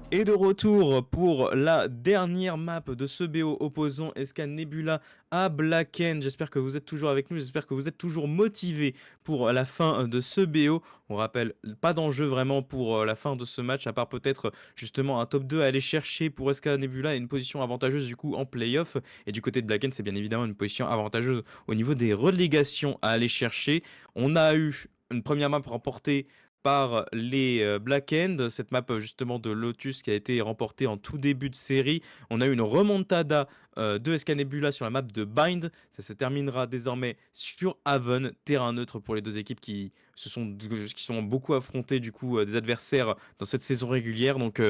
Et de retour pour la dernière map de ce BO opposant SK Nebula à Blacken. J'espère que vous êtes toujours avec nous, j'espère que vous êtes toujours motivés pour la fin de ce BO. On rappelle, pas d'enjeu vraiment pour la fin de ce match, à part peut-être justement un top 2 à aller chercher pour SK Nebula et une position avantageuse du coup en playoff. Et du côté de Blacken, c'est bien évidemment une position avantageuse au niveau des relégations à aller chercher. On a eu une première map remportée par les Black End, cette map justement de Lotus qui a été remportée en tout début de série. On a eu une remontada de SK Nebula sur la map de Bind. Ça se terminera désormais sur Haven, terrain neutre pour les deux équipes qui sont beaucoup affrontées du coup des adversaires dans cette saison régulière. Donc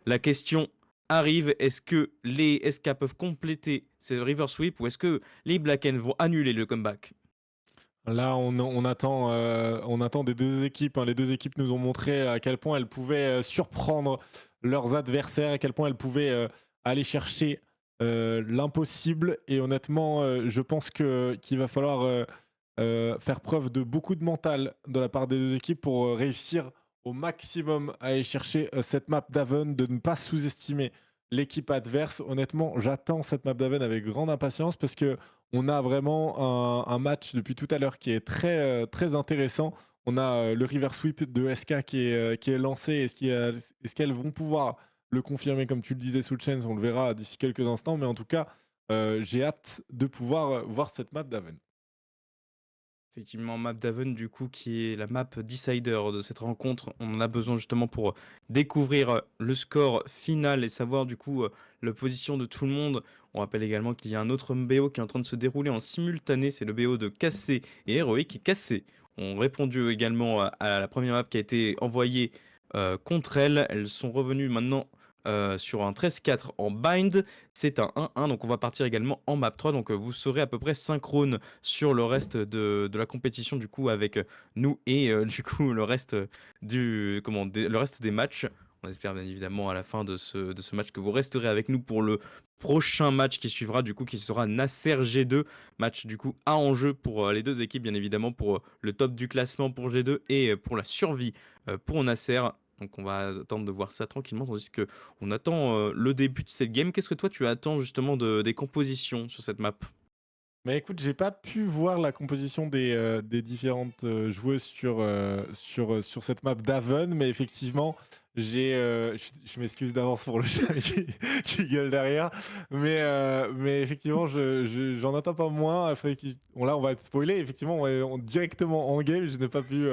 la question arrive, est-ce que les SK peuvent compléter ces river sweep ou est-ce que les Black End vont annuler le comeback? Là, on attend des deux équipes, hein. Les deux équipes nous ont montré à quel point elles pouvaient surprendre leurs adversaires, à quel point elles pouvaient aller chercher l'impossible. Et honnêtement, je pense qu'il va falloir faire preuve de beaucoup de mental de la part des deux équipes pour réussir au maximum à aller chercher cette map d'Haven, de ne pas sous-estimer l'équipe adverse. Honnêtement, j'attends cette map d'Haven avec grande impatience parce que on a vraiment un match depuis tout à l'heure qui est très intéressant. On a le River Sweep de SK qui est lancé. Est-ce qu'elles vont pouvoir le confirmer comme tu le disais sous le chain? On le verra d'ici quelques instants. Mais en tout cas, j'ai hâte de pouvoir voir cette map d'Haven. Effectivement, map d'Haven, du coup, qui est la map decider de cette rencontre. On en a besoin justement pour découvrir le score final et savoir du coup la position de tout le monde. On rappelle également qu'il y a un autre BO qui est en train de se dérouler en simultané. C'est le BO de Cassé et Héroïque. Et Cassé ont répondu également à la première map qui a été envoyée contre elles. Elles sont revenues maintenant sur un 13-4 en bind. C'est un 1-1, donc on va partir également en map 3. Donc vous serez à peu près synchrone sur le reste de la compétition du coup avec nous et du coup le reste le reste des matchs. On espère bien évidemment à la fin de ce match que vous resterez avec nous pour le prochain match qui suivra du coup qui sera Nasser G2, match du coup à enjeu pour les deux équipes bien évidemment pour le top du classement pour G2 et pour la survie pour Nasser. Donc on va attendre de voir ça tranquillement tandis que on attend le début de cette game. Qu'est-ce que toi tu attends justement des compositions sur cette map? Mais écoute, j'ai pas pu voir la composition des différentes joueuses sur cette map d'Haven, mais effectivement, je m'excuse d'avance pour le chat qui gueule derrière, mais effectivement, j'en attends pas moins. Là, on va être spoilé. Effectivement, directement en game, je n'ai pas pu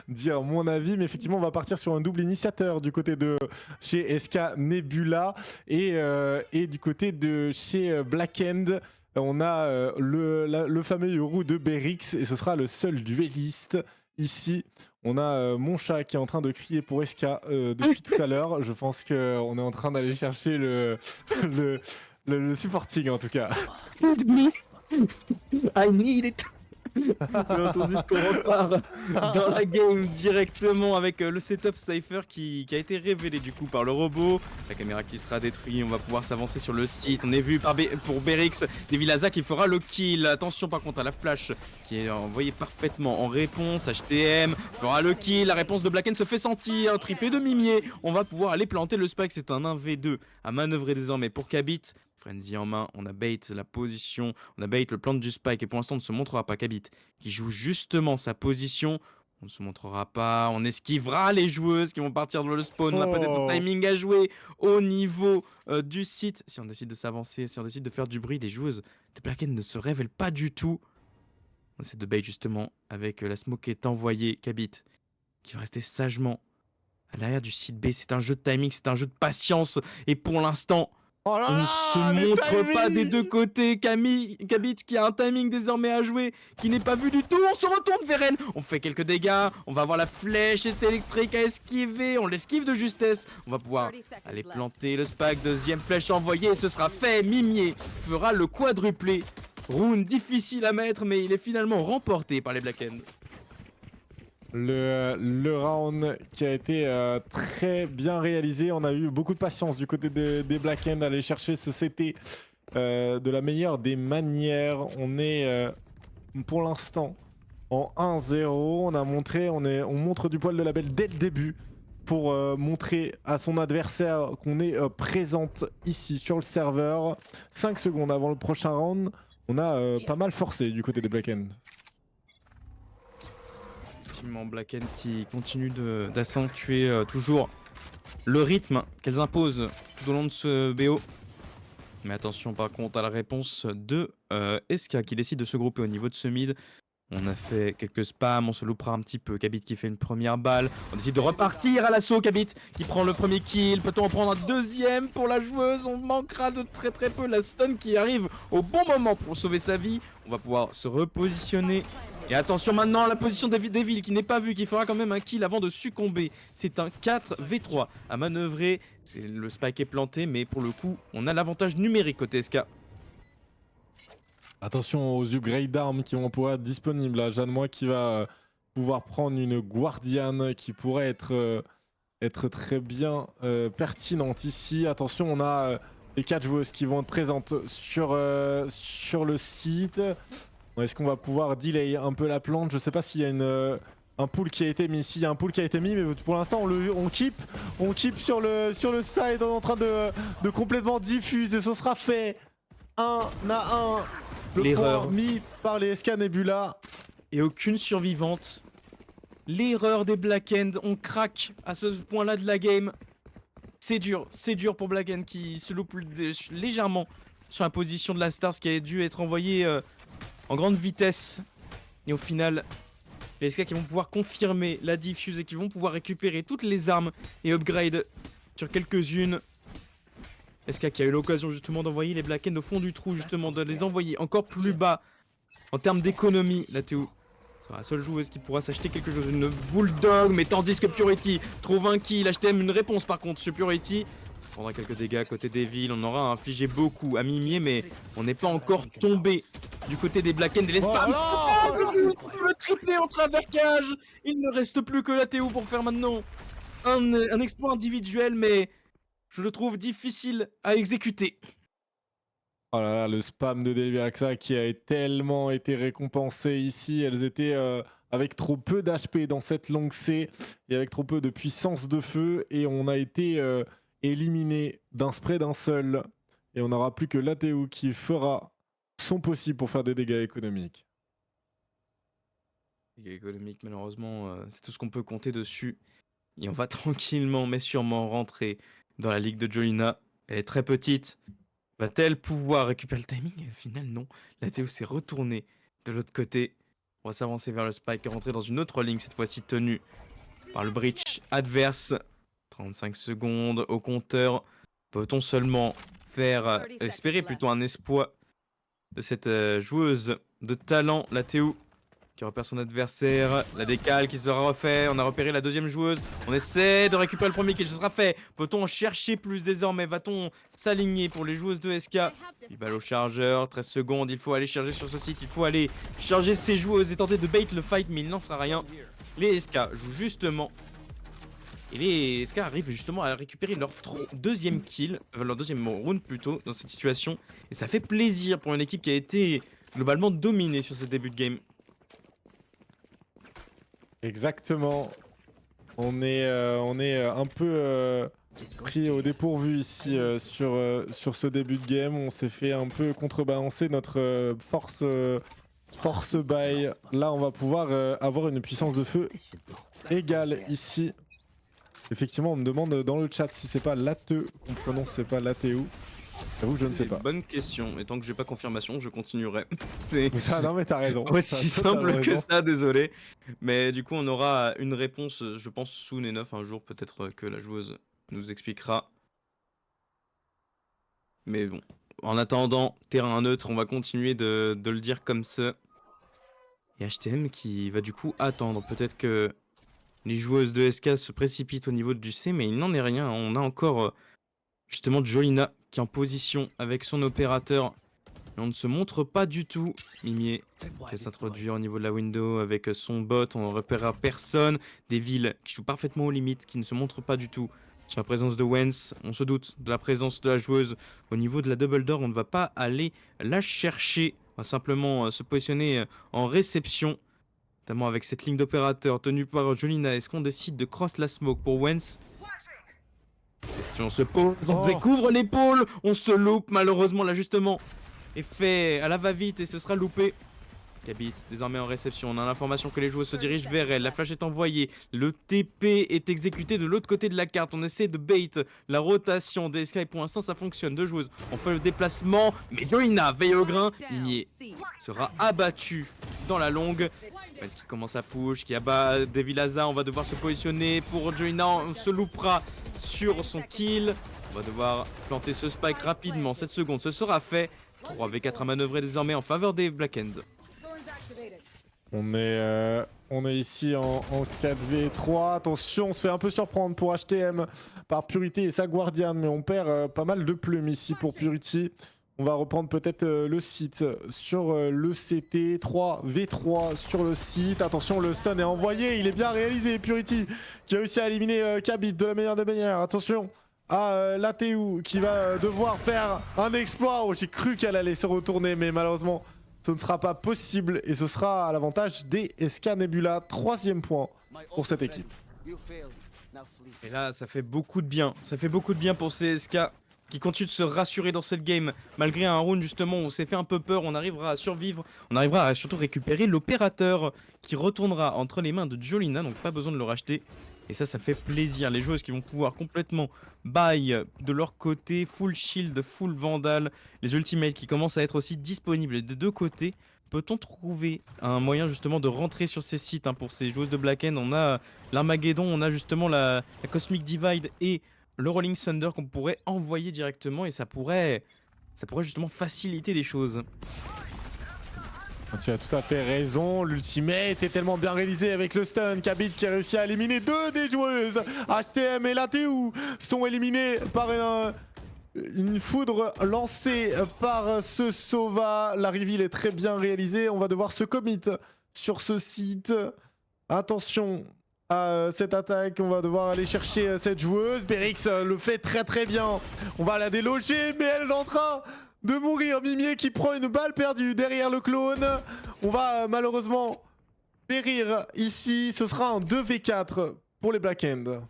dire mon avis, mais effectivement, on va partir sur un double initiateur du côté de chez SK Nebula et du côté de chez Black End. On a le fameux Yoru de Berix et ce sera le seul duelliste ici. On a mon chat qui est en train de crier pour SK depuis tout à l'heure. Je pense qu'on est en train d'aller chercher le, le supporting en tout cas. I need it. Bien entendu, ce qu'on repart dans la game directement avec le setup Cypher qui a été révélé du coup par le robot. La caméra qui sera détruite, on va pouvoir s'avancer sur le site. On est vu pour Berix, Devilaza qui fera le kill. Attention par contre à la flash qui est envoyée parfaitement en réponse. HTM fera le kill. La réponse de Blacken se fait sentir. Triplé de Mimier. On va pouvoir aller planter le spike. C'est un 1v2 à manœuvrer désormais pour Kabit. Frenzy en main, on a bait la position, on a bait le plan du spike et pour l'instant on ne se montrera pas. Kabit qui joue justement sa position. On ne se montrera pas, on esquivera les joueuses qui vont partir dans le spawn. On a peut-être un Oh, timing à jouer au niveau du site. Si on décide de s'avancer, si on décide de faire du bruit, les joueuses de Blacken ne se révèlent pas du tout. On essaie de bait justement avec la smoke qui est envoyée. Kabit qui va rester sagement à l'arrière du site B. C'est un jeu de timing, c'est un jeu de patience. Et pour l'instant, oh là on ne se là, les montre pas des deux timings! côtés. Kabit qui a un timing désormais à jouer, qui n'est pas vu du tout. On se retourne vers elle. On fait quelques dégâts. On va avoir la flèche électrique à esquiver. On l'esquive de justesse. On va pouvoir aller planter le spike. Deuxième flèche envoyée. Et ce sera fait. Mimier fera le quadruplé. Rune difficile à mettre, mais il est finalement remporté par les Black End. Le round qui a été très bien réalisé. On a eu beaucoup de patience du côté des Black End à aller chercher ce CT de la meilleure des manières. On est pour l'instant en 1-0. On montre du poil de la belle dès le début. pour montrer à son adversaire qu'on est présente ici sur le serveur. 5 secondes avant le prochain round. On a pas mal forcé du côté des Black End. Effectivement, Black End qui continue d'accentuer toujours le rythme qu'elles imposent tout au long de ce BO. Mais attention par contre à la réponse de SK qui décide de se grouper au niveau de ce mid. On a fait quelques spams, on se loupera un petit peu. Kabit qui fait une première balle. On décide de repartir à l'assaut. Kabit qui prend le premier kill. Peut-on en prendre un deuxième pour la joueuse? On manquera de très peu. La stun qui arrive au bon moment pour sauver sa vie. On va pouvoir se repositionner. Et attention maintenant, la position d'Evil qui n'est pas vue, qui fera quand même un kill avant de succomber. C'est un 4v3 à manœuvrer. Le spike est planté, mais pour le coup, on a l'avantage numérique côté SK. Attention aux upgrades d'armes qui vont pouvoir être disponibles. Là, Jeanne Moi qui va pouvoir prendre une Guardian qui pourrait être très bien pertinente ici. Attention, on a les 4 joueuses qui vont être présentes sur le site. Est-ce qu'on va pouvoir delay un peu la plante? Je sais pas s'il y a un pool qui a été mis. S'il y a un pool qui a été mis, mais pour l'instant on keep sur le side. On est en train de complètement diffuser. Ce sera fait 1 à 1. Le point mis par les SK Nebula. Et aucune survivante. L'erreur des Black End. On craque à ce point-là de la game. C'est dur pour Black End qui se loupe légèrement sur la position de la Stars qui a dû être envoyée en grande vitesse. Et au final, les SK qui vont pouvoir confirmer la diffuse et qui vont pouvoir récupérer toutes les armes et upgrade sur quelques-unes. SK qui a eu l'occasion justement d'envoyer les Black End au fond du trou, justement de les envoyer encore plus bas en termes d'économie. La Théo sera la seule joueuse qui pourra s'acheter quelque chose, une Bulldog, mais tandis que Purity trouve un kill. HTM une réponse par contre sur Purity. On prendra quelques dégâts à côté des villes, on aura infligé beaucoup à Mimier, mais on n'est pas encore tombé du côté des Black End et les spams. Le triplé en travers cage. Il ne reste plus que la Théo pour faire maintenant un exploit individuel, mais je le trouve difficile à exécuter. Oh là là, le spam de Delviaxa qui a tellement été récompensé ici. Elles étaient avec trop peu d'HP dans cette longue C et avec trop peu de puissance de feu. Et on a été éliminé d'un spray d'un seul. Et on n'aura plus que l'ATU qui fera son possible pour faire des dégâts économiques. Dégâts économiques, malheureusement, c'est tout ce qu'on peut compter dessus. Et on va tranquillement mais sûrement rentrer dans la ligue de Jolina. Elle est très petite. Va-t-elle pouvoir récupérer le timing? Au final, non. La Théo s'est retournée de l'autre côté. On va s'avancer vers le spike et rentrer dans une autre ligne, cette fois-ci tenue par le breach adverse. 35 secondes au compteur. Peut-on seulement faire espérer plutôt un espoir de cette joueuse de talent, la Théo, qui repère son adversaire, la décale qui sera refait, on a repéré la deuxième joueuse, on essaie de récupérer le premier kill, ce sera fait. Peut-on en chercher plus désormais? Va-t-on s'aligner pour les joueuses de SK? Il balle au chargeur, 13 secondes, il faut aller charger sur ce site, il faut aller charger ses joueuses et tenter de bait le fight, mais il n'en sera rien. Les SK jouent justement, et les SK arrivent justement à récupérer leur deuxième kill, leur deuxième round plutôt, dans cette situation, et ça fait plaisir pour une équipe qui a été globalement dominée sur ce début de game. Exactement. On est un peu pris au dépourvu ici sur ce début de game. On s'est fait un peu contrebalancer notre force buy. Là, on va pouvoir avoir une puissance de feu égale ici. Effectivement, on me demande dans le chat si c'est pas l'ATE qu'on prononce, c'est pas l'ATU. J'avoue que je ne sais pas. Bonne question, et tant que j'ai pas confirmation, je continuerai. Non mais t'as raison. Aussi simple que ça, désolé. Mais du coup, on aura une réponse, je pense, soon enough, un jour, peut-être que la joueuse nous expliquera. Mais bon, en attendant, terrain neutre, on va continuer de le dire comme ça. Et HTM qui va du coup attendre. Peut-être que les joueuses de SK se précipitent au niveau du C, mais il n'en est rien. On a encore justement Jolina qui est en position avec son opérateur. Et on ne se montre pas du tout. Mimier qui va s'introduire au niveau de la window avec son bot. On ne repérera personne. Des villes qui jouent parfaitement aux limites, qui ne se montrent pas du tout. Sur la présence de Wens, on se doute de la présence de la joueuse. Au niveau de la double door, on ne va pas aller la chercher. On va simplement se positionner en réception. notamment avec cette ligne d'opérateur tenue par Jolina. Est-ce qu'on décide de cross la smoke pour Wentz? Question se pose, on découvre l'épaule, on se loupe, malheureusement l'ajustement est fait à la va-vite et ce sera loupé. Kabit, désormais en réception, on a l'information que les joueurs se dirigent vers elle, la flash est envoyée, le TP est exécuté de l'autre côté de la carte, on essaie de bait la rotation des Sky, pour l'instant ça fonctionne, deux joueuses, on fait le déplacement, mais Jolina veille au grain, Ligné sera abattu dans la longue. Qui commence à push, qui abat Devilaza, on va devoir se positionner pour Jolina, on se loupera sur son kill. On va devoir planter ce spike rapidement, 7 secondes, ce sera fait. 3v4 à manœuvrer désormais en faveur des Black End. On est ici en 4v3, attention, on se fait un peu surprendre pour HTM par Purity et sa Guardian, mais on perd pas mal de plumes ici pour Purity. On va reprendre peut-être le site sur le CT, 3v3 sur le site. Attention, le stun est envoyé, il est bien réalisé. Purity qui a réussi à éliminer Kabit de la meilleure des manières. Attention à l'ATU qui va devoir faire un exploit. Oh, j'ai cru qu'elle allait se retourner, mais malheureusement, ce ne sera pas possible. Et ce sera à l'avantage des SK Nebula. 3e point pour cette équipe. Et là, ça fait beaucoup de bien. Ça fait beaucoup de bien pour ces SK. Qui continue de se rassurer dans cette game, malgré un round justement où on s'est fait un peu peur, on arrivera à survivre, on arrivera à surtout récupérer l'opérateur qui retournera entre les mains de Jolina, donc pas besoin de le racheter. Et ça fait plaisir, les joueuses qui vont pouvoir complètement buy de leur côté, full shield, full vandal, les ultimates qui commencent à être aussi disponibles des deux côtés. Peut-on trouver un moyen justement de rentrer sur ces sites pour ces joueuses de Black End? On a l'Armageddon, on a justement la Cosmic Divide et le Rolling Thunder qu'on pourrait envoyer directement et ça pourrait justement faciliter les choses. Tu as tout à fait raison, l'ultimate est tellement bien réalisé avec le stun. Kabit qui a réussi à éliminer 2 des joueuses. HTM et l'ATU sont éliminés par une foudre lancée par ce Sova. La reveal est très bien réalisée, on va devoir se commit sur ce site. Attention à cette attaque, on va devoir aller chercher cette joueuse. Berix le fait très bien. On va la déloger, mais elle est en train de mourir. Mimier qui prend une balle perdue derrière le clone. On va malheureusement périr ici. Ce sera un 2v4 pour les Black End.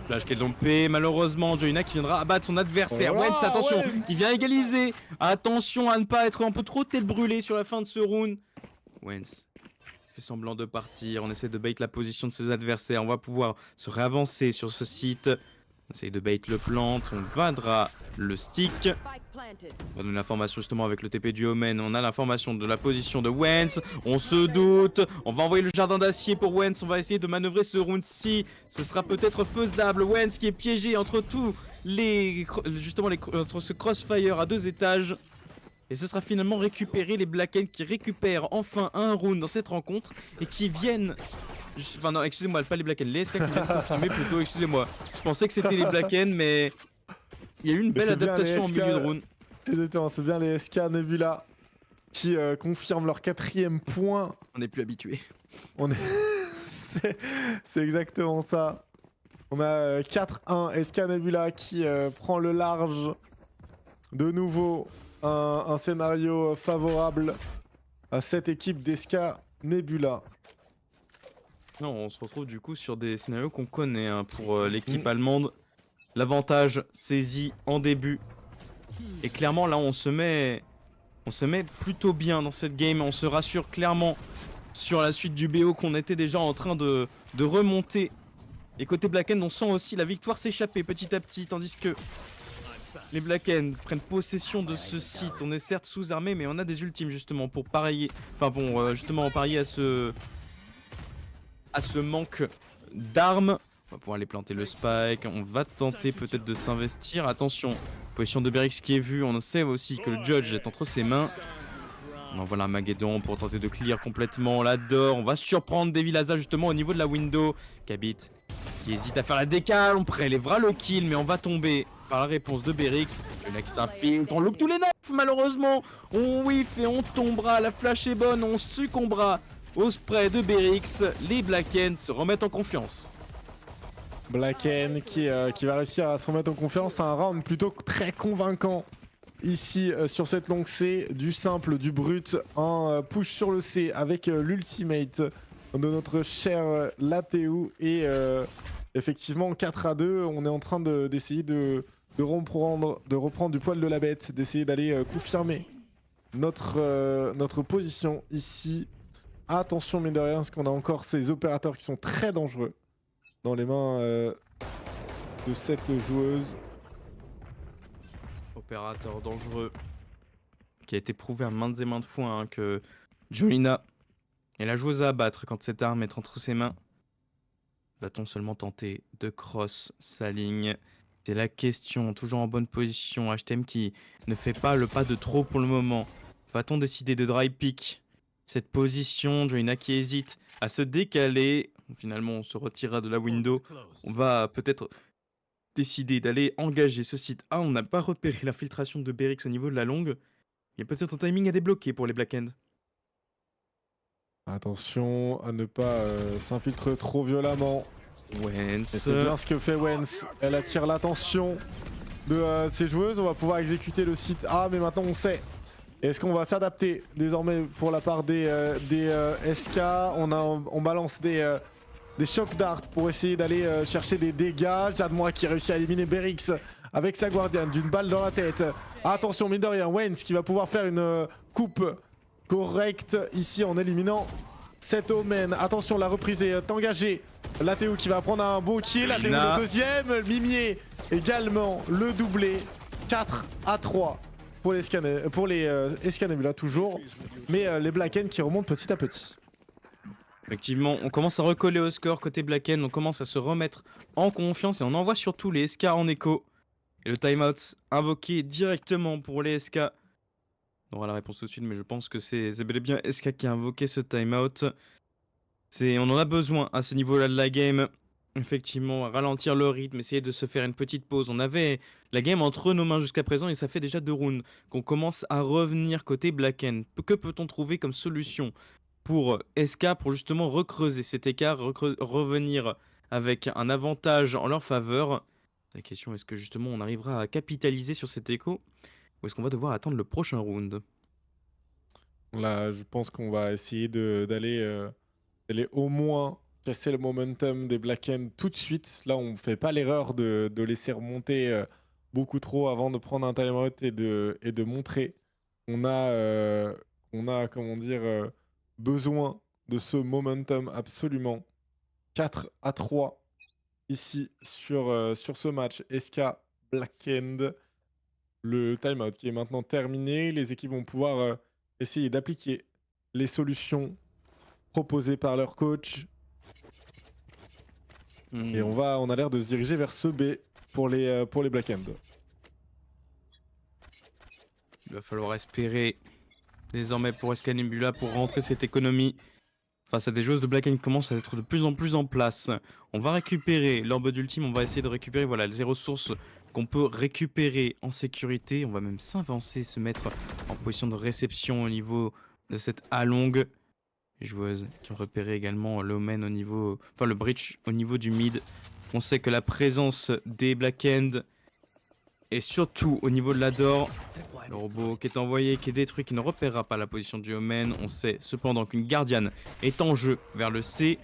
Flash qui est dompé, malheureusement Jolina qui viendra abattre son adversaire. Wentz, attention, Wentz il vient égaliser. Attention à ne pas être un peu trop tête brûlée sur la fin de ce round. Wentz fait semblant de partir, on essaie de bait la position de ses adversaires, on va pouvoir se réavancer sur ce site. On essaye de bait le plant, on vadra le stick. On donne l'information justement avec le TP du Omen, on a l'information de la position de Wentz, on se doute, on va envoyer le jardin d'acier pour Wentz, on va essayer de manœuvrer ce round-ci, ce sera peut-être faisable. Wentz qui est piégé entre tous les, entre ce crossfire à 2 étages. Et ce sera finalement récupéré, les Black End qui récupèrent enfin un round dans cette rencontre et qui viennent... Enfin non, excusez-moi, pas les Black End, les SK qui viennent confirmer plutôt, excusez-moi. Je pensais que c'était les Black End, mais il y a eu une belle adaptation au milieu de round. Exactement, c'est bien les SK Nebula qui confirment leur 4e point. On n'est plus habitué. On est... c'est exactement ça. On a 4-1, SK Nebula qui prend le large. De nouveau, un scénario favorable à cette équipe d'SK Nebula. Non, on se retrouve du coup sur des scénarios qu'on connaît pour l'équipe allemande. L'avantage saisi en début. Et clairement là on se met plutôt bien dans cette game. On se rassure clairement sur la suite du BO qu'on était déjà en train de remonter. Et côté Black End on sent aussi la victoire s'échapper petit à petit. Tandis que les Black End prennent possession de ce site. On est certes sous-armé mais on a des ultimes justement pour parier. Enfin bon justement parier à ce manque d'armes. On va pouvoir aller planter le spike. On va tenter peut-être de s'investir. Attention, position de Berix qui est vue. On sait aussi que le judge est entre ses mains. On envoie l'Armageddon pour tenter de clear complètement la door. On va surprendre Devilaza justement au niveau de la window. Kabit qui hésite à faire la décale. On prélèvera le kill mais on va tomber par la réponse de Berix. Le mec s'infiltre. On look tous les 9 malheureusement. On whiff et on tombera. La flash est bonne. On succombera au spray de Berix. Les Black End se remettent en confiance. Black End qui va réussir à se remettre en confiance. Un round plutôt très convaincant ici sur cette longue C, du simple, du brut, un push sur le C avec l'ultimate de notre cher Lateu et effectivement 4 à 2, on est en train d'essayer de reprendre du poil de la bête, d'essayer d'aller confirmer notre position ici. Attention mine de rien, parce qu'on a encore ces opérateurs qui sont très dangereux dans les mains de cette joueuse. Opérateur dangereux qui a été prouvé à maintes et maintes fois hein, que Jolina est la joueuse à abattre quand cette arme est entre ses mains. Va-t-on seulement tenter de cross sa ligne? C'est la question, toujours en bonne position. HTM qui ne fait pas le pas de trop pour le moment. Va-t-on décider de dry pick cette position? Jolina qui hésite à se décaler. Finalement, on se retirera de la window. On va peut-être décider d'aller engager ce site A. On n'a pas repéré l'infiltration de Berix au niveau de la longue. Il y a peut-être un timing à débloquer pour les Black End. Attention à ne pas s'infiltrer trop violemment. Wens. C'est bien ce que fait Wens. Elle attire l'attention de ses joueuses. On va pouvoir exécuter le site A, mais maintenant on sait. Est-ce qu'on va s'adapter désormais pour la part des SK? On balance des shock darts pour essayer d'aller chercher des dégâts. Jadmois qui réussit à éliminer Berix avec sa guardiane d'une balle dans la tête. Attention, mine de rien, Wens qui va pouvoir faire une coupe correcte ici en éliminant cet Omen. Attention, la reprise est engagée. Lateu qui va prendre un beau kill. Lateu le deuxième. Mimier également le doublé. 4 à 3 pour les Escanebula toujours. Mais les Black End qui remontent petit à petit. Effectivement, on commence à recoller au score côté Black End. On commence à se remettre en confiance et on envoie surtout les SK en écho. Et le timeout invoqué directement pour les SK. On aura la réponse tout de suite, mais je pense que c'est bel et bien SK qui a invoqué ce timeout. On en a besoin à ce niveau-là de la game. Effectivement, ralentir le rythme, essayer de se faire une petite pause. On avait la game entre nos mains jusqu'à présent et ça fait déjà 2 rounds qu'on commence à revenir côté Black End. Que peut-on trouver comme solution pour SK pour justement recreuser cet écart, revenir avec un avantage en leur faveur? La question, est-ce que justement on arrivera à capitaliser sur cet écho ou est-ce qu'on va devoir attendre le prochain round? Là, je pense qu'on va essayer d'aller au moins casser le momentum des Black End tout de suite. Là, on ne fait pas l'erreur de laisser remonter beaucoup trop avant de prendre un timeout et de montrer qu'on a comment dire, besoin de ce momentum absolument. 4 à 3 ici sur ce match. SK Black End. Le timeout qui est maintenant terminé. Les équipes vont pouvoir essayer d'appliquer les solutions proposées par leur coach. Et on a l'air de se diriger vers ce B pour les Black End. Il va falloir espérer désormais pour Escanebula pour rentrer cette économie face à des joueuses de Black End qui commencent à être de plus en plus en place. On va récupérer l'orbe d'ultime, on va essayer de récupérer voilà, les ressources qu'on peut récupérer en sécurité. On va même s'avancer, se mettre en position de réception au niveau de cette A longue. Les joueuses qui ont repéré également l'Omen au niveau, enfin le breach au niveau du mid. On sait que la présence des Black End et surtout au niveau de l'Ador, le robot qui est envoyé, qui est détruit, qui ne repérera pas la position du Omen. On sait cependant qu'une Guardian est en jeu vers le C.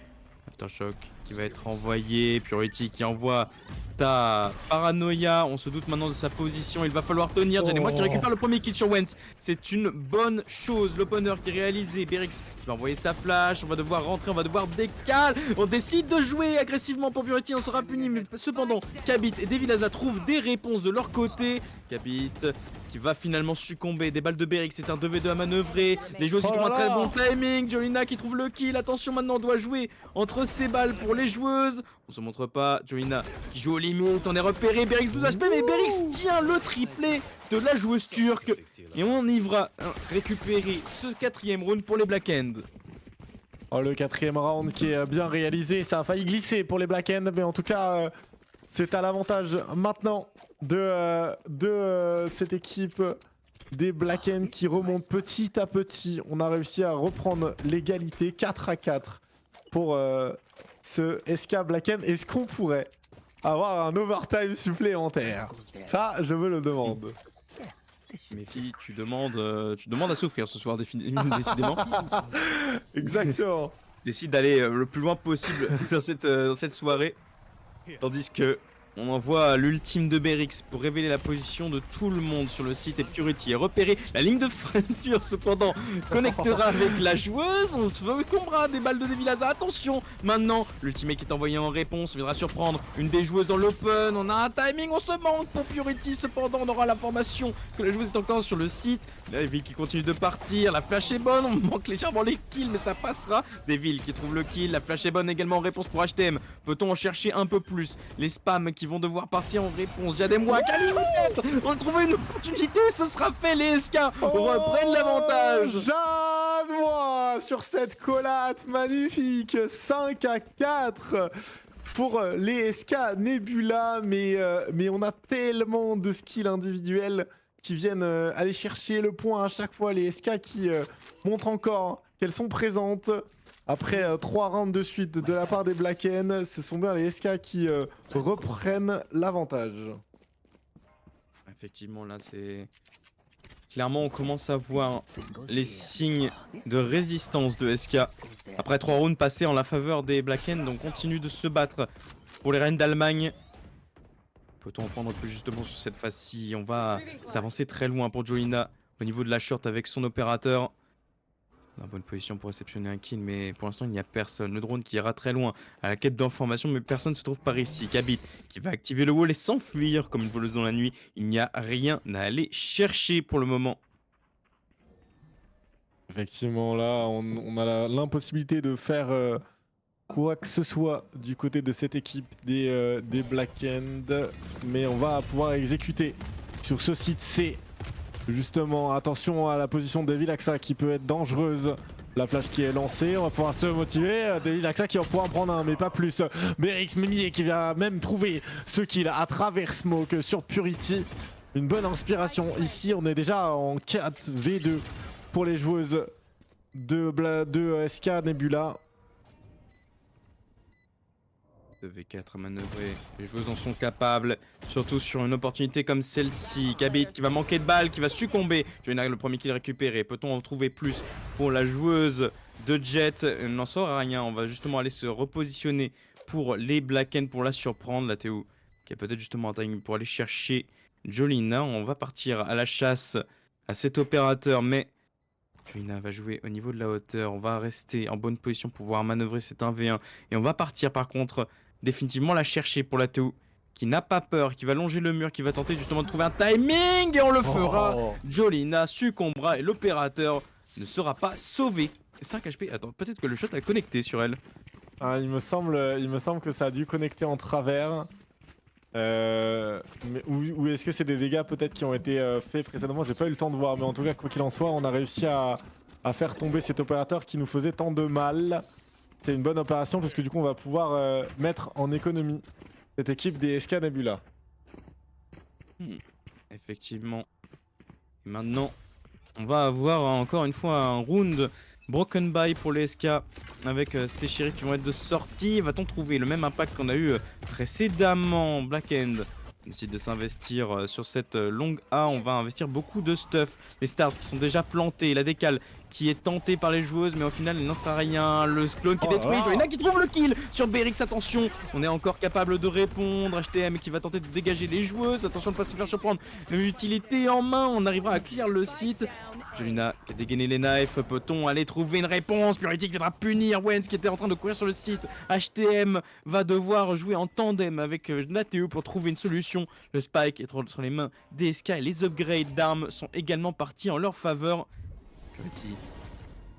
Aftershock qui va être envoyé, Purity qui envoie ta Paranoia. On se doute maintenant de sa position, il va falloir tenir. Jadmois qui récupère le premier kill sur Wens. C'est une bonne chose, l'opener qui est réalisé. Berix qui va envoyer sa flash, on va devoir rentrer, on va devoir décaler. On décide de jouer agressivement pour Purity, on sera puni. Mais cependant, Kabit et Devilaza trouvent des réponses de leur côté. Kabit qui va finalement succomber, des balles de Berix, c'est un 2v2 à manœuvrer. Les joueuses qui trouvent un très bon timing. Jolina qui trouve le kill, attention maintenant on doit jouer entre ces balles pour les joueuses. On se montre pas, Jolina qui joue aux limites, on est repéré, Berix 12 HP, mais Berix tient le triplé de la joueuse turque. Et on y va récupérer ce 4e round pour les Black End. Oh, le 4e round qui est bien réalisé, ça a failli glisser pour les Black End, mais en tout cas, c'est à l'avantage maintenant de cette équipe des Black End qui remonte petit à petit. On a réussi à reprendre l'égalité 4 à 4 pour ce SK Black End. Est-ce qu'on pourrait avoir un overtime supplémentaire? Ça, je me le demande. Méfie, tu demandes à souffrir ce soir, décidément. Exactement. Décide d'aller le plus loin possible dans cette soirée. Tandis que on envoie l'ultime de Berix pour révéler la position de tout le monde sur le site et Purity est repéré. La ligne de fracture cependant connectera avec la joueuse. On se succombera des balles de Devilaza. Attention, maintenant l'ultimate qui est envoyé en réponse viendra surprendre une des joueuses dans l'open. On a un timing, on se manque pour Purity. Cependant, on aura l'information que la joueuse est encore sur le site. La Devil qui continue de partir. La flash est bonne. On manque légèrement les kills, mais ça passera. Devil qui trouve le kill. La flash est bonne également en réponse pour HTM. Peut-on en chercher un peu plus? Les spams qui vont devoir partir en réponse. Jademwa, on a trouvé une opportunité, ce sera fait, les SK reprennent l'avantage. Jademwa sur cette collate magnifique, 5-4 pour les SK Nebula, mais on a tellement de skills individuels qui viennent aller chercher le point à chaque fois. Les SK qui montrent encore qu'elles sont présentes. Après 3 rounds de suite de la part des Blacken, ce sont bien les SK qui reprennent l'avantage. Effectivement, là, c'est... Clairement, on commence à voir les signes de résistance de SK. Après 3 rounds passés en la faveur des Blacken, donc continue de se battre pour les Reines d'Allemagne. Peut-on en prendre plus justement sur cette phase-ci? On va s'avancer très loin pour Jolina au niveau de la short avec son opérateur. Dans bonne position pour réceptionner un kill, mais pour l'instant il n'y a personne. Le drone qui ira très loin à la quête d'informations, mais personne ne se trouve par ici. Kabit qui va activer le wall et s'enfuir comme une voleuse dans la nuit. Il n'y a rien à aller chercher pour le moment. Effectivement, là, on a l'impossibilité de faire quoi que ce soit du côté de cette équipe des Black End, mais on va pouvoir exécuter sur ce site C. Justement, attention à la position de Devilaxa qui peut être dangereuse. La flash qui est lancée, on va pouvoir se motiver. Devilaxa qui va pouvoir en prendre un, mais pas plus. Berix Mimier qui va même trouver ce kill à travers Smoke sur Purity. Une bonne inspiration. Ici, on est déjà en 4v2 pour les joueuses de SK Nebula. 2v4 à manœuvrer, les joueuses en sont capables, surtout sur une opportunité comme celle-ci. Kabit qui va manquer de balles, qui va succomber. Joina le premier kill récupéré, peut-on en trouver plus pour la joueuse de Jet? Elle n'en saura rien, on va justement aller se repositionner pour les Blacken pour la surprendre. La Théo qui a peut-être justement un timing pour aller chercher Jolina. On va partir à la chasse à cet opérateur, mais Jolina va jouer au niveau de la hauteur. On va rester en bonne position pour pouvoir manœuvrer cet 1v1. Et on va partir par contre définitivement la chercher pour la Théo qui n'a pas peur, qui va longer le mur, qui va tenter justement de trouver un timing et on le fera. Jolina succombera et l'opérateur ne sera pas sauvé. 5 HP, attends, peut-être que le shot a connecté sur elle. Ah, il me semble que ça a dû connecter en travers. Ou est-ce que c'est des dégâts peut-être qui ont été faits précédemment? J'ai pas eu le temps de voir, mais en tout cas, quoi qu'il en soit, on a réussi à faire tomber cet opérateur qui nous faisait tant de mal. C'était une bonne opération parce que du coup, on va pouvoir mettre en économie cette équipe des SK Nebula. Effectivement. Et maintenant, on va avoir encore une fois un round broken by pour les SK avec ces shérifs qui vont être de sortie. Va-t-on trouver le même impact qu'on a eu précédemment? Black End décide de s'investir sur cette longue A. On va investir beaucoup de stuff. Les stars qui sont déjà plantés. La décale qui est tentée par les joueuses, mais au final, il n'en sera rien. Le clone qui est détruit. Joina qui trouve le kill sur Berix. Attention, on est encore capable de répondre. HTM qui va tenter de dégager les joueuses. Attention de ne pas se faire surprendre. L'utilité en main, on arrivera à clear le site. Jolina qui a dégainé les knives. Peut-on aller trouver une réponse? Purity qui viendra punir Wens qui était en train de courir sur le site. HTM va devoir jouer en tandem avec Nathéo pour trouver une solution. Le spike est entre les mains des SK et les upgrades d'armes sont également partis en leur faveur. Purity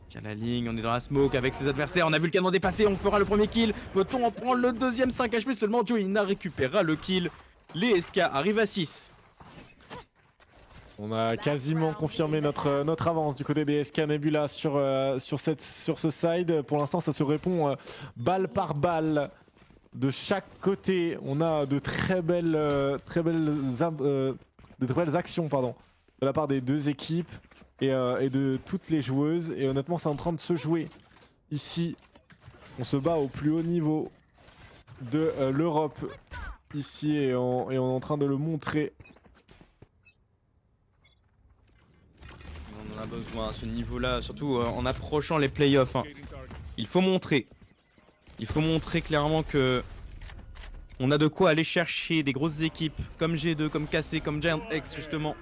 tient la ligne, on est dans la smoke avec ses adversaires. On a vu le canon dépasser, on fera le premier kill. Peut-on en prendre le deuxième? 5 HP seulement. Jolina récupérera le kill. Les SK arrivent à 6. On a quasiment confirmé notre avance du côté des SK Nebula sur ce side. Pour l'instant, ça se répond balle par balle. De chaque côté, on a de très belles actions pardon, de la part des deux équipes et de toutes les joueuses. Et honnêtement, c'est en train de se jouer ici. On se bat au plus haut niveau de l'Europe ici et on est en train de le montrer. On a besoin à ce niveau-là, surtout en approchant les playoffs, hein. Il faut montrer. Il faut montrer clairement que on a de quoi aller chercher des grosses équipes comme G2, comme KC, comme Giant X justement.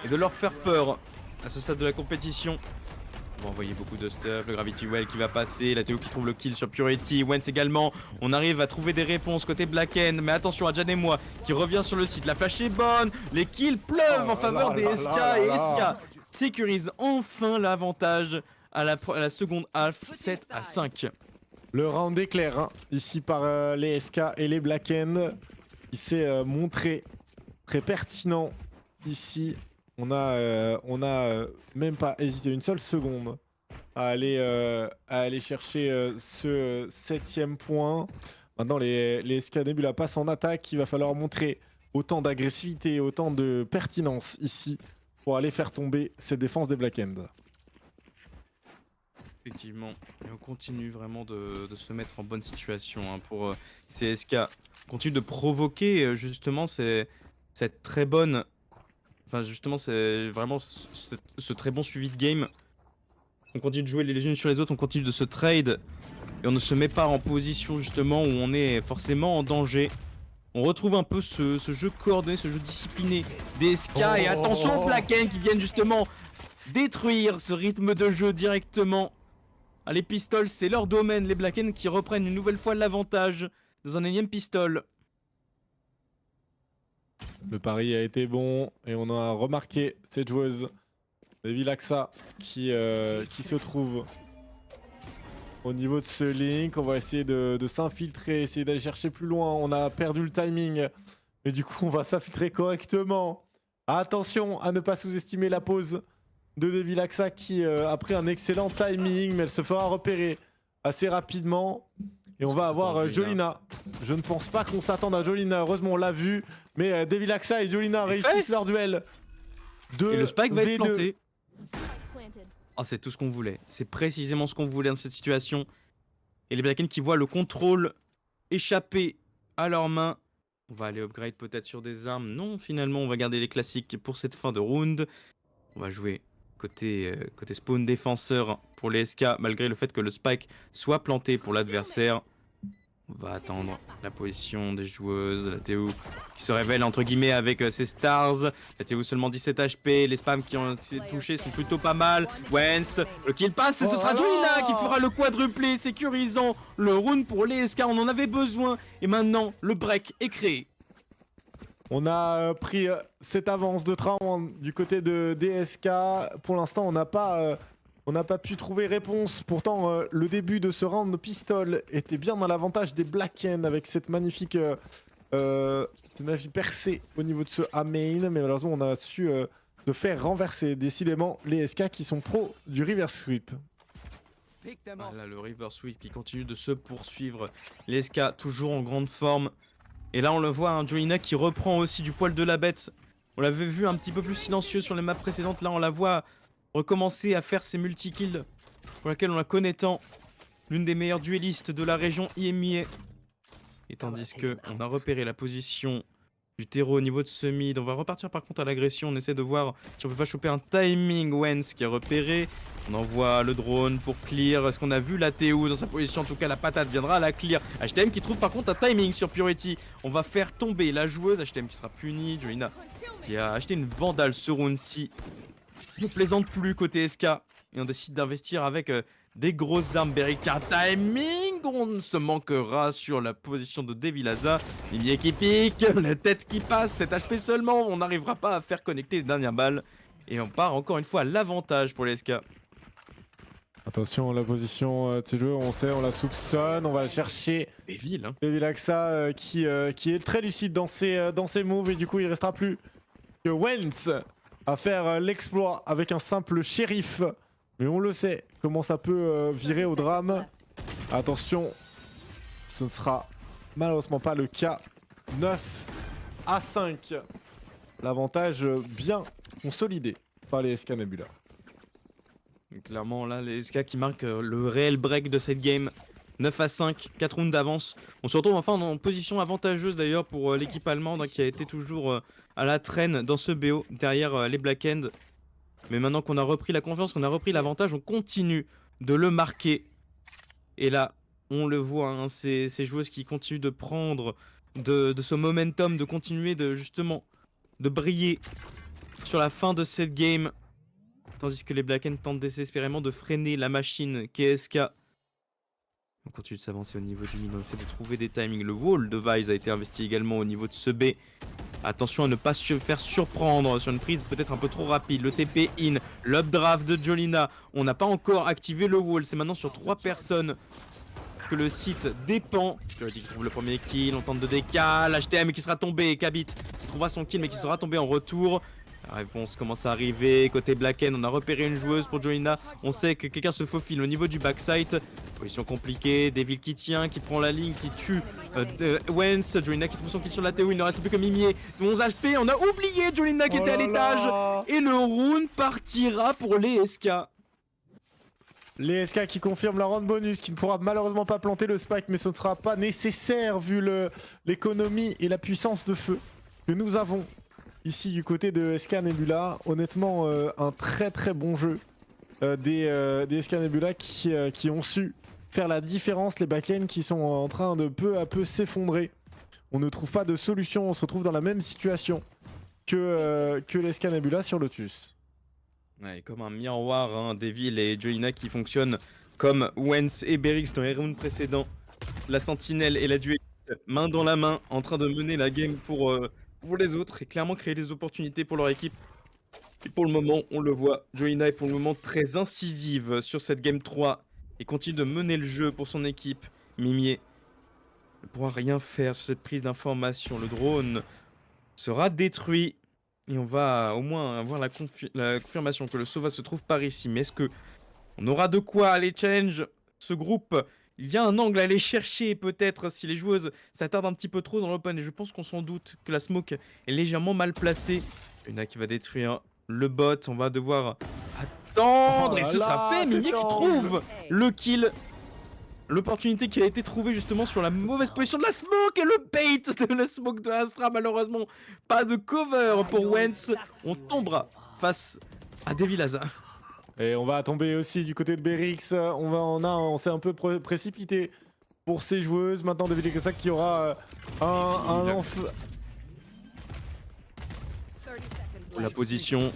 Et de leur faire peur à ce stade de la compétition. On va envoyer beaucoup de stuff, le Gravity Well qui va passer, la Théo qui trouve le kill sur Purity, Wens également. On arrive à trouver des réponses côté Blacken, mais attention à Jan et moi qui revient sur le site. La flash est bonne, les kills pleuvent en faveur des SK et SK sécurise enfin l'avantage à la seconde half, 7-5. Le round est clair, hein, ici par les SK et les Blacken. Il s'est montré très pertinent ici. On a même pas hésité une seule seconde à aller chercher ce 7ème point. Maintenant, les SK Nebula passent en attaque. Il va falloir montrer autant d'agressivité, autant de pertinence ici pour aller faire tomber ces défenses des Black End. Effectivement, et on continue vraiment de se mettre en bonne situation hein, pour ces SK. On continue de provoquer justement cette très bonne... Enfin justement c'est vraiment ce très bon suivi de game. On continue de jouer les unes sur les autres, on continue de se trade. Et on ne se met pas en position justement où on est forcément en danger. On retrouve un peu ce jeu coordonné, ce jeu discipliné des SK. Et attention aux Blacken qui viennent justement détruire ce rythme de jeu directement. Ah, les pistoles, c'est leur domaine. Les Blacken qui reprennent une nouvelle fois l'avantage dans un énième pistol. Le pari a été bon et on a remarqué cette joueuse, Devilaxa, qui se trouve au niveau de ce link. On va essayer de s'infiltrer, essayer d'aller chercher plus loin. On a perdu le timing, mais du coup on va s'infiltrer correctement. Attention à ne pas sous-estimer la pause de Devilaxa qui a pris un excellent timing, mais elle se fera repérer assez rapidement. Et on va avoir Jolina. Je ne pense pas qu'on s'attende à Jolina. Heureusement, on l'a vu. Mais Devilaxa et Jolina réussissent leur duel. Et le spike va être V2. planté. Oh, c'est tout ce qu'on voulait. C'est précisément ce qu'on voulait dans cette situation. Et les Blacken qui voient le contrôle échapper à leurs mains. On va aller upgrade peut-être sur des armes. Non, finalement, on va garder les classiques pour cette fin de round. On va jouer côté spawn défenseur pour les SK, malgré le fait que le spike soit planté pour l'adversaire. On va attendre la position des joueuses. La Théo qui se révèle entre guillemets avec ses stars. La Théo seulement 17 HP. Les spams qui ont été touchés sont plutôt pas mal. Wens, le kill passe et ce sera Jolina qui fera le quadruplé, sécurisant le round pour les SK. On en avait besoin et maintenant le break est créé. On a pris cette avance de train du côté de DSK. Pour l'instant, on n'a pas pu trouver réponse. Pourtant, le début de ce round de pistol était bien dans l'avantage des Blacken avec cette magnifique percée au niveau de ce A main. Mais malheureusement, on a su de faire renverser décidément les SK qui sont pros du reverse sweep. Ah là, le reverse sweep qui continue de se poursuivre. Les SK toujours en grande forme. Et là on le voit, hein, Jolina qui reprend aussi du poil de la bête. On l'avait vu un petit peu plus silencieux sur les maps précédentes. Là on la voit recommencer à faire ses multi-kills pour laquelle on la connaît tant. L'une des meilleures duellistes de la région IMIA. Et tandis que on a repéré la position du terreau au niveau de ce mid. On va repartir par contre à l'agression. On essaie de voir si on peut pas choper un timing. Wens qui est repéré. On envoie le drone pour clear. Est-ce qu'on a vu la Théo dans sa position? En tout cas, la patate viendra à la clear. HTM qui trouve par contre un timing sur Purity. On va faire tomber la joueuse. HTM qui sera punie. Jolina qui a acheté une vandale ce round-ci. Ne plaisante plus côté SK. Et on décide d'investir avec des grosses armes. Berika timing. On se manquera sur la position de Devilaxa. Limier qui pique. La tête qui passe. 7 HP seulement. On n'arrivera pas à faire connecter les dernières balles. Et on part encore une fois à l'avantage pour les SK. Attention à la position de ces joueurs, on sait, on la soupçonne, on va la chercher. Devil, hein. Devilaxa qui est très lucide dans ses moves et du coup il restera plus que Wens à faire l'exploit avec un simple shérif. Mais on le sait, comment ça peut virer au drame. Attention, ce ne sera malheureusement pas le cas. 9-5. L'avantage bien consolidé par les SK Nebula. Clairement là les SK qui marquent le réel break de cette game. 9-5, 4 rounds d'avance. On se retrouve enfin en position avantageuse d'ailleurs pour l'équipe allemande hein, qui a été toujours à la traîne dans ce BO derrière les Black End. Mais maintenant qu'on a repris la confiance, qu'on a repris l'avantage, on continue de le marquer. Et là, on le voit, hein, ces joueuses qui continuent de prendre de ce momentum, de continuer de justement de briller sur la fin de cette game. Tandis que les Blacken tentent désespérément de freiner la machine KSK. On continue de s'avancer au niveau du mid, on essaie de trouver des timings. Le wall de Vise a été investi également au niveau de ce B. Attention à ne pas se faire surprendre sur une prise peut-être un peu trop rapide. Le TP in, l'updraft de Jolina. On n'a pas encore activé le wall, c'est maintenant sur 3 personnes que le site dépend. Jolly qui trouve le premier kill, on tente de décal. HTM qui sera tombé, Kabit trouvera son kill mais qui sera tombé en retour. La réponse commence à arriver, côté Blacken, on a repéré une joueuse pour Jolina. On sait que quelqu'un se faufile au niveau du backside. Position compliquée, Devil qui tient, qui prend la ligne, qui tue Wens. Jolina qui trouve son kill sur la TO, il ne reste plus que Mimier. 11 HP, on a oublié Jolina qui était à l'étage. Et le round partira pour les SK. Les SK qui confirment la round bonus, qui ne pourra malheureusement pas planter le spike, mais ce ne sera pas nécessaire vu l'économie et la puissance de feu que nous avons ici du côté de SK Nebula. Honnêtement, un très très bon jeu des SK Nebula qui ont su faire la différence. Les backends qui sont en train de peu à peu s'effondrer. On ne trouve pas de solution, on se retrouve dans la même situation que les SK Nebula sur Lotus. Ouais, comme un miroir, hein, Devil et Jolina qui fonctionnent comme Wens et Berix dans les rounds précédents. La sentinelle et la dueliste main dans la main en train de mener la game pour les autres et clairement créer des opportunités pour leur équipe. Et pour le moment, on le voit, Jolina est pour le moment très incisive sur cette game 3 et continue de mener le jeu pour son équipe. Mimier ne pourra rien faire sur cette prise d'information. Le drone sera détruit. Et on va au moins avoir la confirmation que le Sova se trouve par ici. Mais est-ce que on aura de quoi aller challenge ce groupe? Il y a un angle à aller chercher peut-être si les joueuses s'attardent un petit peu trop dans l'open. Et je pense qu'on s'en doute que la smoke est légèrement mal placée. Il y en a qui va détruire le bot. On va devoir attendre. Et ce sera fait. Mimier qui trouve le kill. L'opportunité qui a été trouvée justement sur la mauvaise position de la smoke et le bait de la smoke de Astra. Malheureusement, pas de cover pour Wens. On tombera face à Devil Hazard. Et on va tomber aussi du côté de Berix. On s'est un peu précipité pour ces joueuses. Maintenant, Devil Hazard qui aura un lance. La position.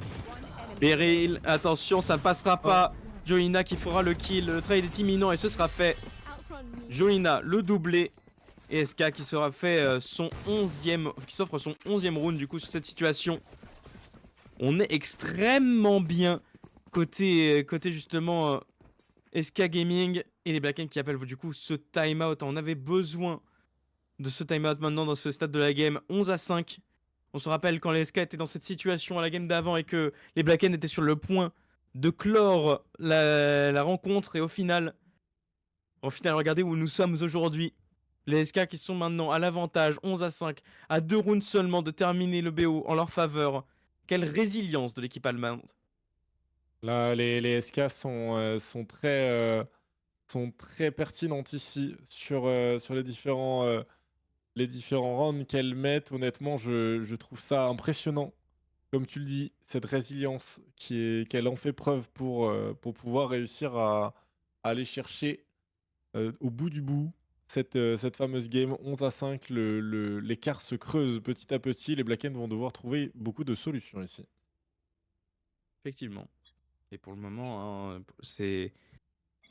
Beryl, attention, ça ne passera pas. Jolina qui fera le kill. Le trade est imminent et ce sera fait. Jolina le doublé et SK qui sera fait qui s'offre son 11e round du coup sur cette situation. On est extrêmement bien côté justement SK Gaming et les Blacken qui appellent du coup ce timeout. On avait besoin de ce timeout maintenant dans ce stade de la game. 11-5. On se rappelle quand les SK étaient dans cette situation à la game d'avant et que les Blacken étaient sur le point de clore la rencontre et au final, regardez où nous sommes aujourd'hui. Les SK qui sont maintenant à l'avantage, 11-5, à 2 rounds seulement de terminer le BO en leur faveur. Quelle résilience de l'équipe allemande. Là, les SK sont très pertinentes ici sur les différents rounds qu'elles mettent. Honnêtement, je trouve ça impressionnant. Comme tu le dis, cette résilience qu'elle en fait preuve pour pouvoir réussir à aller chercher au bout du bout cette fameuse game 11-5. L'écart se creuse petit à petit. Les Blacken vont devoir trouver beaucoup de solutions ici. Effectivement. Et pour le moment, hein, c'est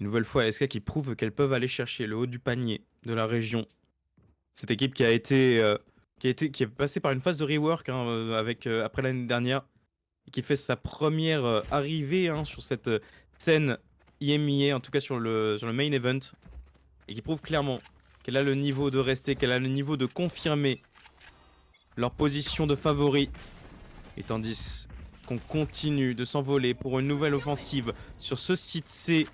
une nouvelle fois SK qui prouve qu'elles peuvent aller chercher le haut du panier de la région. Cette équipe qui est passée par une phase de rework hein, après l'année dernière et qui fait sa première arrivée hein, sur cette scène IMIA, en tout cas sur le main event, et qui prouve clairement qu'elle a le niveau de rester, qu'elle a le niveau de confirmer leur position de favori. Et tandis qu'on continue de s'envoler pour une nouvelle offensive sur ce site C,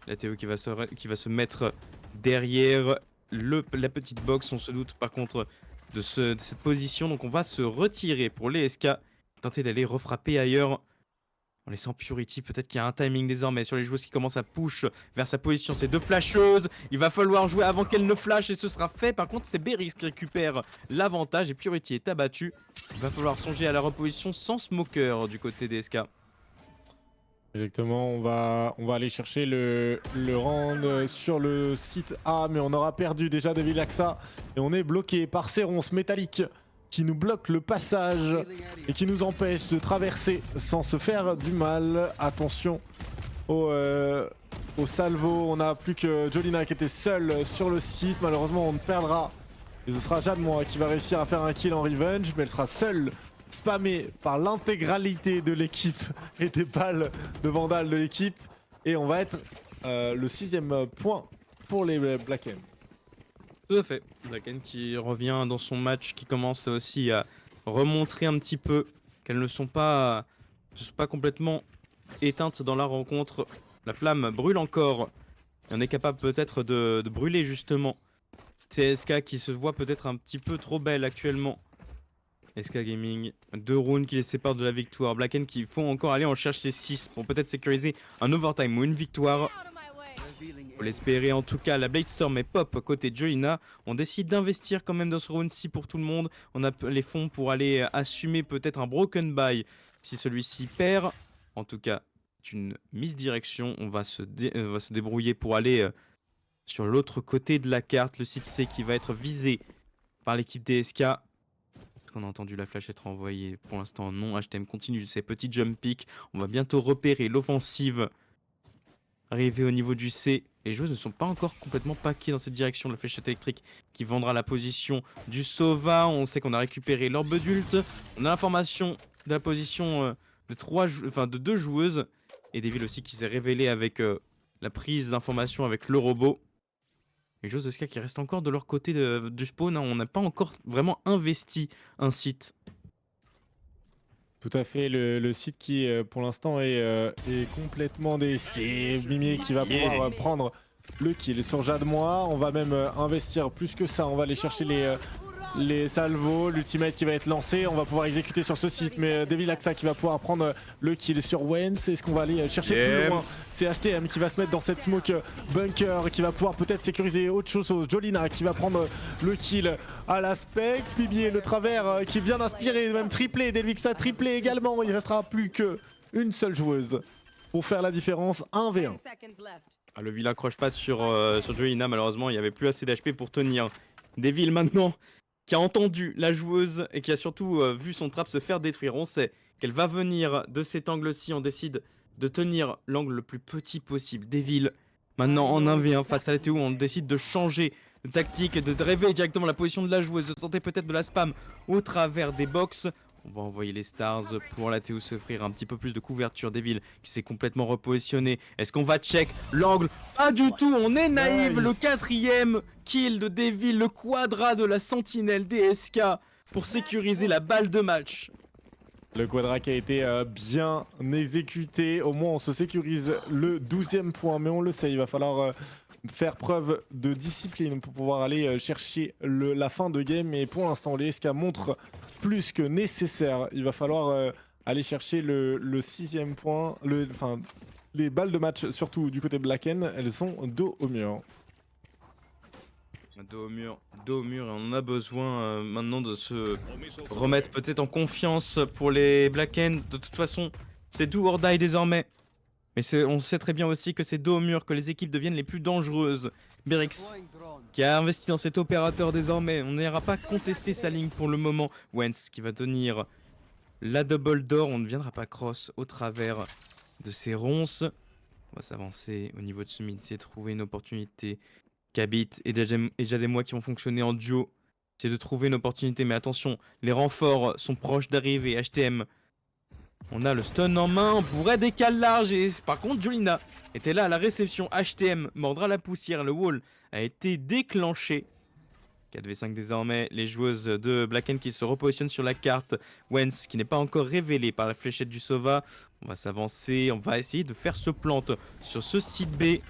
la Théo qui va se mettre derrière la petite box. On se doute par contre de cette position, donc on va se retirer pour les SK, tenter d'aller refrapper ailleurs en laissant Purity. Peut-être qu'il y a un timing désormais sur les joueuses qui commencent à push vers sa position. Ces deux flasheuses, il va falloir jouer avant qu'elles ne flashent et ce sera fait. Par contre, c'est Berix qui récupère l'avantage et Purity est abattu. Il va falloir songer à la reposition sans smoker du côté des SK. Exactement, on va aller chercher le round sur le site A, mais on aura perdu déjà Devil Axa et on est bloqué par ces ronces métalliques qui nous bloquent le passage et qui nous empêchent de traverser sans se faire du mal. Attention au salvo, on n'a plus que Jolina qui était seule sur le site, malheureusement on perdra. Et ce sera Jadmois qui va réussir à faire un kill en revenge, mais elle sera seule, spammée par l'intégralité de l'équipe et des balles de Vandal de l'équipe. Et on va être le 6ème point pour les Black M. Tout à fait. Blacken qui revient dans son match, qui commence aussi à remontrer un petit peu qu'elles ne sont pas complètement éteintes dans la rencontre. La flamme brûle encore. Et on est capable peut-être de brûler justement CSK qui se voit peut-être un petit peu trop belle actuellement. SK Gaming, 2 rounds qui les séparent de la victoire. Blacken qui faut encore aller en chercher 6 pour peut-être sécuriser un overtime ou une victoire. Faut l'espérer en tout cas. La Bladestorm et Pop côté Jolina. On décide d'investir quand même dans ce round-ci pour tout le monde. On a les fonds pour aller assumer peut-être un broken buy si celui-ci perd. En tout cas, c'est une misdirection. On va se débrouiller pour aller sur l'autre côté de la carte. Le site C qui va être visé par l'équipe DSK. Est-ce qu'on a entendu la flash être envoyée? Pour l'instant non. HTM continue ses petits jump picks. On va bientôt repérer l'offensive arriver au niveau du C. Les joueuses ne sont pas encore complètement paquées dans cette direction. La fléchette électrique qui vendra la position du Sova. On sait qu'on a récupéré l'orbe adulte. On a l'information de la position de 2 joueuses. Et Devil aussi qui s'est révélé avec la prise d'information avec le robot. Les joueuses de Ska qui restent encore de leur côté du spawn. Hein. On n'a pas encore vraiment investi un site. Tout à fait, le site qui pour l'instant est complètement c'est Mimi qui va pouvoir prendre le kill sur Jadmois. On va même investir plus que ça, on va aller chercher les salvos, l'ultimate qui va être lancé, on va pouvoir exécuter sur ce site, mais Devil Axa qui va pouvoir prendre le kill sur Wens. Est-ce qu'on va aller chercher plus loin? C'est HTM qui va se mettre dans cette smoke bunker, qui va pouvoir peut-être sécuriser autre chose. Jolina qui va prendre le kill à l'aspect. Bibi le travers qui vient d'inspirer, même triplé, Devil Axa triplé également. Il restera plus qu'une seule joueuse pour faire la différence, 1v1. Ah, le vilain croche-patte sur Jolina, malheureusement, il n'y avait plus assez d'HP pour tenir. Devil maintenant qui a entendu la joueuse et qui a surtout vu son trap se faire détruire. On sait qu'elle va venir de cet angle-ci. On décide de tenir l'angle le plus petit possible. Devil, maintenant en 1v1 face à la TO, on décide de changer de tactique et de révéler directement la position de la joueuse, de tenter peut-être de la spam au travers des box. On va envoyer les stars pour la TO s'offrir un petit peu plus de couverture. Devil qui s'est complètement repositionné. Est-ce qu'on va check l'angle? Pas du tout, on est naïf. Le 4ème kill de Devil, le quadra de la sentinelle DSK pour sécuriser la balle de match. Le quadra qui a été bien exécuté. Au moins on se sécurise le 12ème point, mais on le sait, il va falloir faire preuve de discipline pour pouvoir aller chercher la fin de game. Et pour l'instant les SK montrent plus que nécessaire. Il va falloir aller chercher le 6ème point. Les balles de match, surtout du côté Blacken, elles sont dos au mur. Dos au mur, et on en a besoin maintenant de se remettre peut-être en confiance pour les Black End. De toute façon, c'est do or die désormais. Mais on sait très bien aussi que c'est dos au mur que les équipes deviennent les plus dangereuses. Berix qui a investi dans cet opérateur désormais. On n'ira pas contester sa ligne pour le moment. Wens qui va tenir la double door. On ne viendra pas cross au travers de ces ronces. On va s'avancer au niveau de ce mid, c'est trouver une opportunité. Kabit et Jadmois qui vont fonctionner en duo. C'est de trouver une opportunité, mais attention, les renforts sont proches d'arriver. HTM, on a le stun en main, on pourrait décaler large. Et par contre, Jolina était là à la réception. HTM mordra la poussière, le wall a été déclenché. 4v5 désormais, les joueuses de Blacken qui se repositionnent sur la carte. Wens qui n'est pas encore révélé par la fléchette du Sova. On va s'avancer, on va essayer de faire ce plante sur ce site B.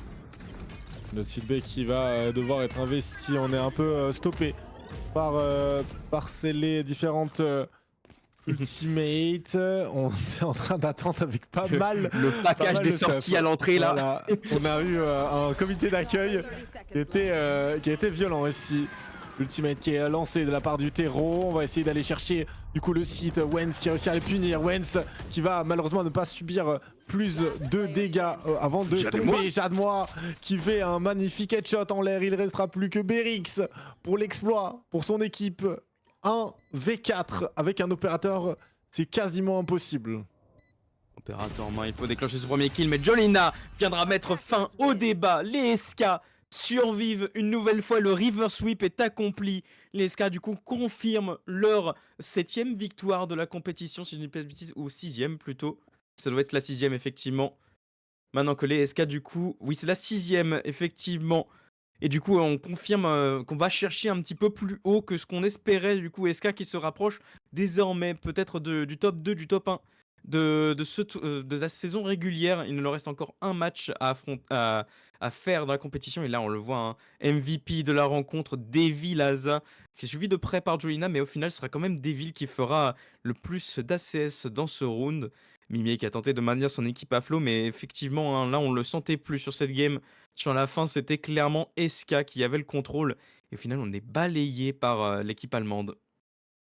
Le site B qui va devoir être investi. On est un peu stoppé par les différentes ultimates. On est en train d'attendre avec pas mal. Le package des sorties à l'entrée là. Voilà. On a eu un comité d'accueil qui a été violent ici. Ultimate qui est lancé de la part du terreau. On va essayer d'aller chercher du coup le site. Wentz qui a réussi à les punir. Wentz qui va malheureusement ne pas subir plus de dégâts avant de tomber. Jadmois qui fait un magnifique headshot en l'air. Il restera plus que Berix pour l'exploit pour son équipe. 1v4 avec un opérateur, c'est quasiment impossible. Opérateur en main, il faut déclencher ce premier kill, mais Jolina viendra mettre fin au débat. Les SK survivent une nouvelle fois, le River Sweep est accompli. Les SK du coup confirment leur 7ème victoire de la compétition, si je ne dis pas de bêtises, ou 6ème plutôt. Ça doit être la 6ème effectivement. Maintenant que les SK du coup, oui c'est la 6ème effectivement. Et du coup on confirme qu'on va chercher un petit peu plus haut que ce qu'on espérait. Du coup SK qui se rapproche désormais peut-être du top 2, du top 1 de la saison régulière. Il nous leur reste encore un match à faire dans la compétition. Et là, on le voit, hein, MVP de la rencontre, Devil Aza, qui est suivi de près par Jolina, mais au final, ce sera quand même Devil qui fera le plus d'ACS dans ce round. Mimier qui a tenté de maintenir son équipe à flot, mais effectivement, hein, là, on le sentait plus sur cette game. Sur la fin, c'était clairement SK qui avait le contrôle. Et au final, on est balayé par l'équipe allemande.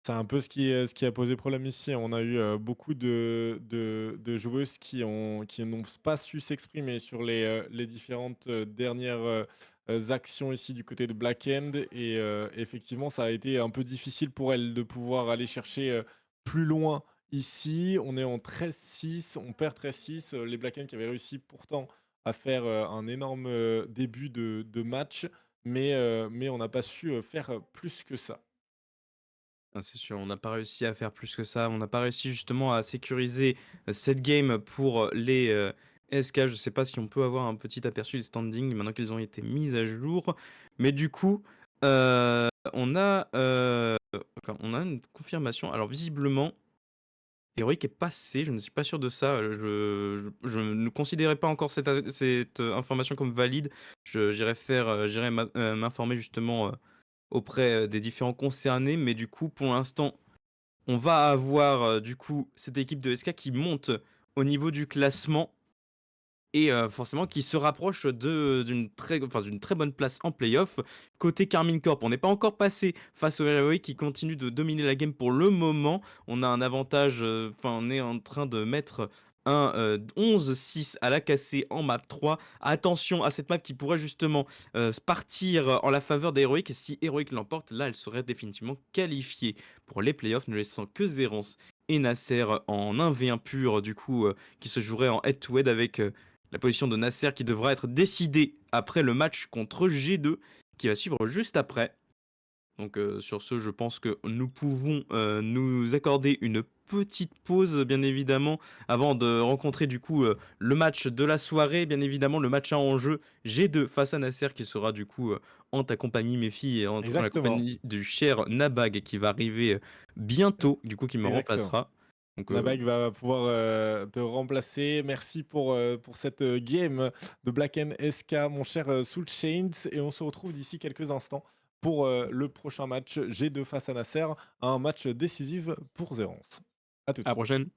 C'est un peu ce qui a posé problème ici. On a eu beaucoup de joueuses qui n'ont pas su s'exprimer sur les différentes dernières actions ici du côté de Black End. Et effectivement, ça a été un peu difficile pour elles de pouvoir aller chercher plus loin ici. On est en 13-6, on perd 13-6. Les Black End qui avaient réussi pourtant à faire un énorme début de match, mais on n'a pas su faire plus que ça. Ah, c'est sûr, on n'a pas réussi à faire plus que ça. On n'a pas réussi justement à sécuriser cette game pour les SK. Je sais pas si on peut avoir un petit aperçu des standings maintenant qu'ils ont été mis à jour. Mais du coup, on a une confirmation. Alors visiblement, Heroic est passé. Je ne suis pas sûr de ça. Je ne considérais pas encore cette information comme valide. J'irai m'informer justement auprès des différents concernés. Mais du coup, pour l'instant, on va avoir du coup cette équipe de SK qui monte au niveau du classement et forcément qui se rapproche d'une très bonne place en playoff. Côté Carmine Corp, on n'est pas encore passé face au Heroic qui continue de dominer la game pour le moment. On a un avantage, on est en train de mettre un 11-6 à la cassée en map 3. Attention à cette map qui pourrait justement partir en la faveur des Heroic. Et si Heroic l'emporte, là, elle serait définitivement qualifiée pour les playoffs, ne laissant que Zerance et Nasser en 1v1 pur, du coup, qui se jouerait en head-to-head avec la position de Nasser qui devra être décidée après le match contre G2 qui va suivre juste après. Donc sur ce, je pense que nous pouvons nous accorder une petite pause, bien évidemment, avant de rencontrer du coup le match de la soirée, bien évidemment, le match à enjeu G2 face à Nasser qui sera du coup en ta compagnie, mes filles, et en la Exactement. compagnie du cher Nabag qui va arriver bientôt, du coup, qui me Exactement. remplacera. Donc Nabag va pouvoir te remplacer. Merci pour cette game de Black N SK, mon cher Soul Chains. Et on se retrouve d'ici quelques instants pour le prochain match G2 face à Nasser, un match décisif pour Zerance. À tout de à la suite. prochaine.